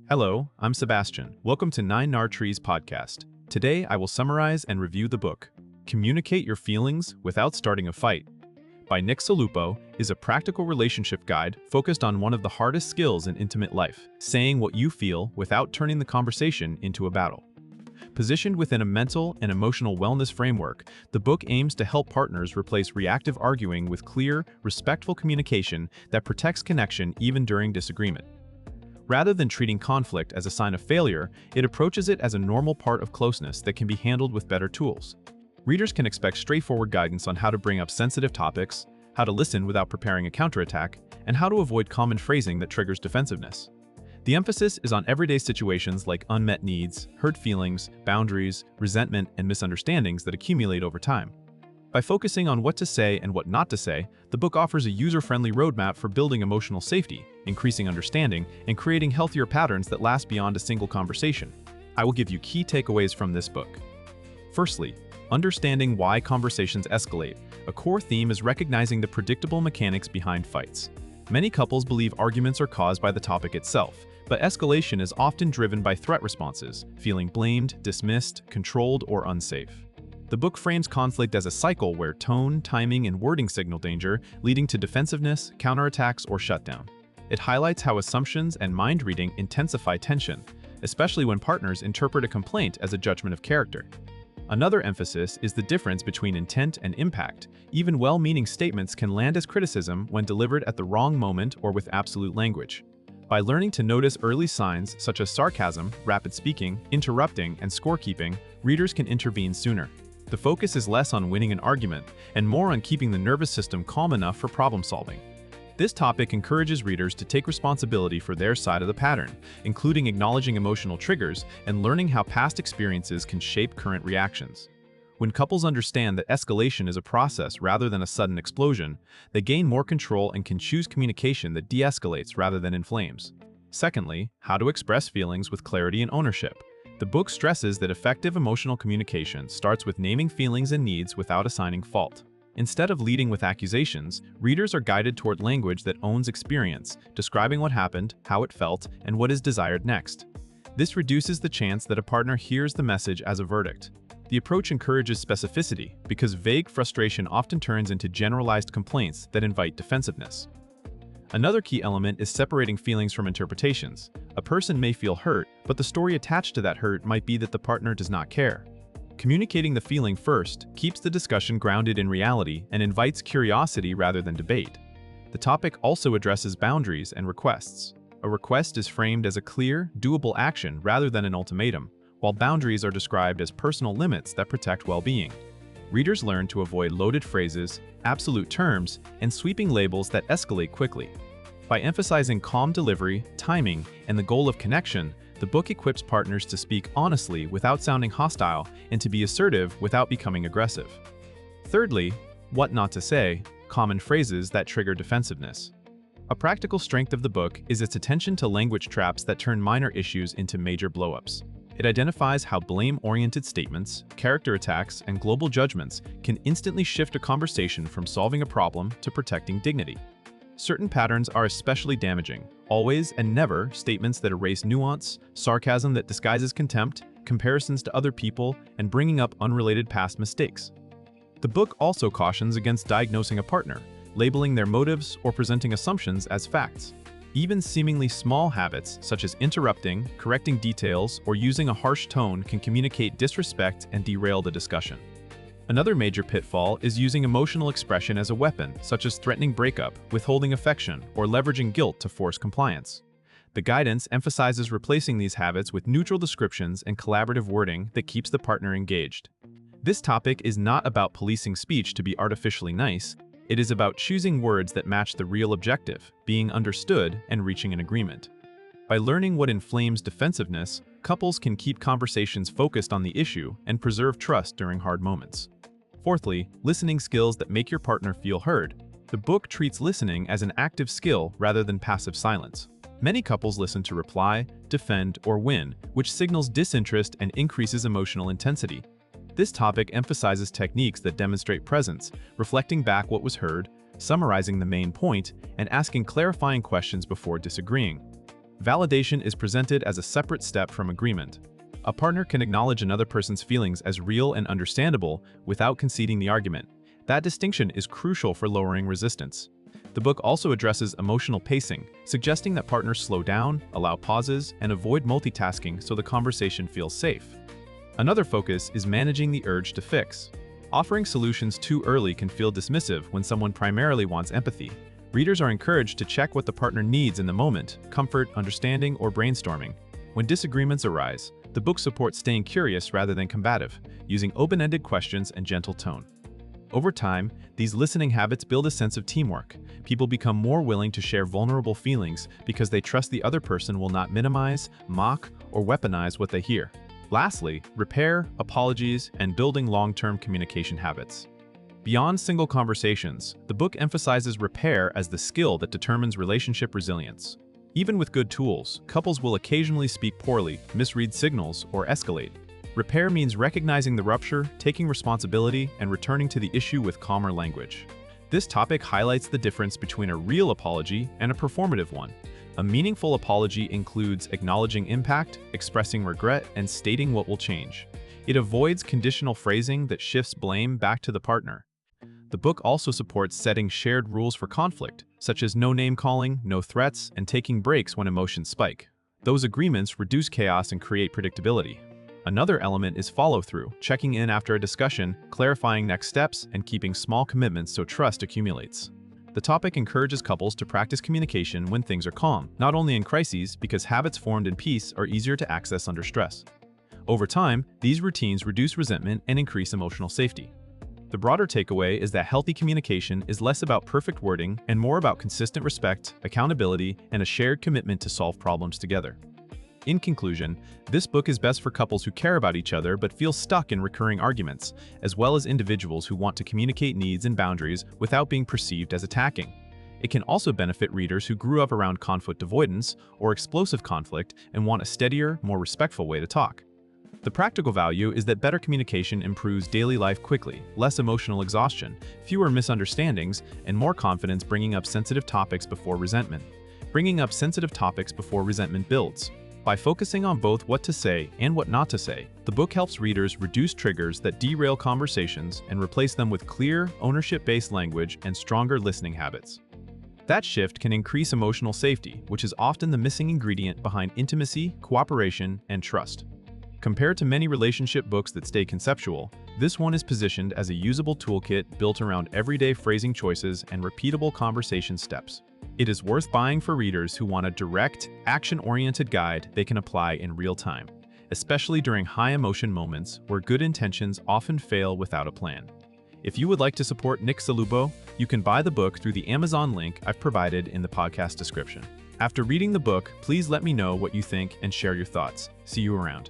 Hello, I'm Sebastian. Welcome to 9 Trees podcast. Today, I will summarize and review the book, Communicate Your Feelings Without Starting a Fight, by Nic Saluppo, is a practical relationship guide focused on one of the hardest skills in intimate life, saying what you feel without turning the conversation into a battle. Positioned within a mental and emotional wellness framework, the book aims to help partners replace reactive arguing with clear, respectful communication that protects connection even during disagreement. Rather than treating conflict as a sign of failure, it approaches it as a normal part of closeness that can be handled with better tools. Readers can expect straightforward guidance on how to bring up sensitive topics, how to listen without preparing a counterattack, and how to avoid common phrasing that triggers defensiveness. The emphasis is on everyday situations like unmet needs, hurt feelings, boundaries, resentment, and misunderstandings that accumulate over time. By focusing on what to say and what not to say, the book offers a user-friendly roadmap for building emotional safety, increasing understanding, and creating healthier patterns that last beyond a single conversation. I will give you key takeaways from this book. Firstly, understanding why conversations escalate. A core theme is recognizing the predictable mechanics behind fights. Many couples believe arguments are caused by the topic itself, but escalation is often driven by threat responses, feeling blamed, dismissed, controlled, or unsafe. The book frames conflict as a cycle where tone, timing, and wording signal danger, leading to defensiveness, counterattacks, or shutdown. It highlights how assumptions and mind reading intensify tension, especially when partners interpret a complaint as a judgment of character. Another emphasis is the difference between intent and impact. Even well-meaning statements can land as criticism when delivered at the wrong moment or with absolute language. By learning to notice early signs such as sarcasm, rapid speaking, interrupting, and scorekeeping, readers can intervene sooner. The focus is less on winning an argument and more on keeping the nervous system calm enough for problem solving. This topic encourages readers to take responsibility for their side of the pattern, including acknowledging emotional triggers and learning how past experiences can shape current reactions. When couples understand that escalation is a process rather than a sudden explosion, they gain more control and can choose communication that de-escalates rather than inflames. Secondly, how to express feelings with clarity and ownership. The book stresses that effective emotional communication starts with naming feelings and needs without assigning fault. Instead of leading with accusations, readers are guided toward language that owns experience, describing what happened, how it felt, and what is desired next. This reduces the chance that a partner hears the message as a verdict. The approach encourages specificity because vague frustration often turns into generalized complaints that invite defensiveness. Another key element is separating feelings from interpretations. A person may feel hurt, but the story attached to that hurt might be that the partner does not care. Communicating the feeling first keeps the discussion grounded in reality and invites curiosity rather than debate. The topic also addresses boundaries and requests. A request is framed as a clear, doable action rather than an ultimatum, while boundaries are described as personal limits that protect well-being. Readers learn to avoid loaded phrases, absolute terms, and sweeping labels that escalate quickly. By emphasizing calm delivery, timing, and the goal of connection, the book equips partners to speak honestly without sounding hostile and to be assertive without becoming aggressive. Thirdly, what not to say, common phrases that trigger defensiveness. A practical strength of the book is its attention to language traps that turn minor issues into major blow-ups. It identifies how blame-oriented statements, character attacks, and global judgments can instantly shift a conversation from solving a problem to protecting dignity. Certain patterns are especially damaging: always and never statements that erase nuance, sarcasm that disguises contempt, comparisons to other people, and bringing up unrelated past mistakes. The book also cautions against diagnosing a partner, labeling their motives, or presenting assumptions as facts. Even seemingly small habits, such as interrupting, correcting details, or using a harsh tone, can communicate disrespect and derail the discussion. Another major pitfall is using emotional expression as a weapon, such as threatening breakup, withholding affection, or leveraging guilt to force compliance. The guidance emphasizes replacing these habits with neutral descriptions and collaborative wording that keeps the partner engaged. This topic is not about policing speech to be artificially nice. It is about choosing words that match the real objective, being understood, and reaching an agreement. By learning what inflames defensiveness, couples can keep conversations focused on the issue and preserve trust during hard moments. Fourthly, listening skills that make your partner feel heard. The book treats listening as an active skill rather than passive silence. Many couples listen to reply, defend, or win, which signals disinterest and increases emotional intensity. This topic emphasizes techniques that demonstrate presence, reflecting back what was heard, summarizing the main point, and asking clarifying questions before disagreeing. Validation is presented as a separate step from agreement. A partner can acknowledge another person's feelings as real and understandable without conceding the argument. That distinction is crucial for lowering resistance. The book also addresses emotional pacing, suggesting that partners slow down, allow pauses, and avoid multitasking so the conversation feels safe. Another focus is managing the urge to fix. Offering solutions too early can feel dismissive when someone primarily wants empathy. Readers are encouraged to check what the partner needs in the moment: comfort, understanding, or brainstorming. When disagreements arise, the book supports staying curious rather than combative, using open-ended questions and gentle tone. Over time, these listening habits build a sense of teamwork. People become more willing to share vulnerable feelings because they trust the other person will not minimize, mock, or weaponize what they hear. Lastly, repair, apologies, and building long-term communication habits. Beyond single conversations, the book emphasizes repair as the skill that determines relationship resilience. Even with good tools, couples will occasionally speak poorly, misread signals, or escalate. Repair means recognizing the rupture, taking responsibility, and returning to the issue with calmer language. This topic highlights the difference between a real apology and a performative one. A meaningful apology includes acknowledging impact, expressing regret, and stating what will change. It avoids conditional phrasing that shifts blame back to the partner. The book also supports setting shared rules for conflict, such as no name-calling, no threats, and taking breaks when emotions spike. Those agreements reduce chaos and create predictability. Another element is follow-through, checking in after a discussion, clarifying next steps, and keeping small commitments so trust accumulates. The topic encourages couples to practice communication when things are calm, not only in crises, because habits formed in peace are easier to access under stress. Over time, these routines reduce resentment and increase emotional safety. The broader takeaway is that healthy communication is less about perfect wording and more about consistent respect, accountability, and a shared commitment to solve problems together. In conclusion, this book is best for couples who care about each other but feel stuck in recurring arguments, as well as individuals who want to communicate needs and boundaries without being perceived as attacking. It can also benefit readers who grew up around conflict avoidance or explosive conflict and want a steadier, more respectful way to talk. The practical value is that better communication improves daily life quickly, less emotional exhaustion, fewer misunderstandings, and more confidence bringing up sensitive topics before resentment. Bringing up sensitive topics before resentment builds. By focusing on both what to say and what not to say, the book helps readers reduce triggers that derail conversations and replace them with clear, ownership-based language and stronger listening habits. That shift can increase emotional safety, which is often the missing ingredient behind intimacy, cooperation, and trust. Compared to many relationship books that stay conceptual, this one is positioned as a usable toolkit built around everyday phrasing choices and repeatable conversation steps. It is worth buying for readers who want a direct, action-oriented guide they can apply in real time, especially during high-emotion moments where good intentions often fail without a plan. If you would like to support Nic Saluppo, you can buy the book through the Amazon link I've provided in the podcast description. After reading the book, please let me know what you think and share your thoughts. See you around.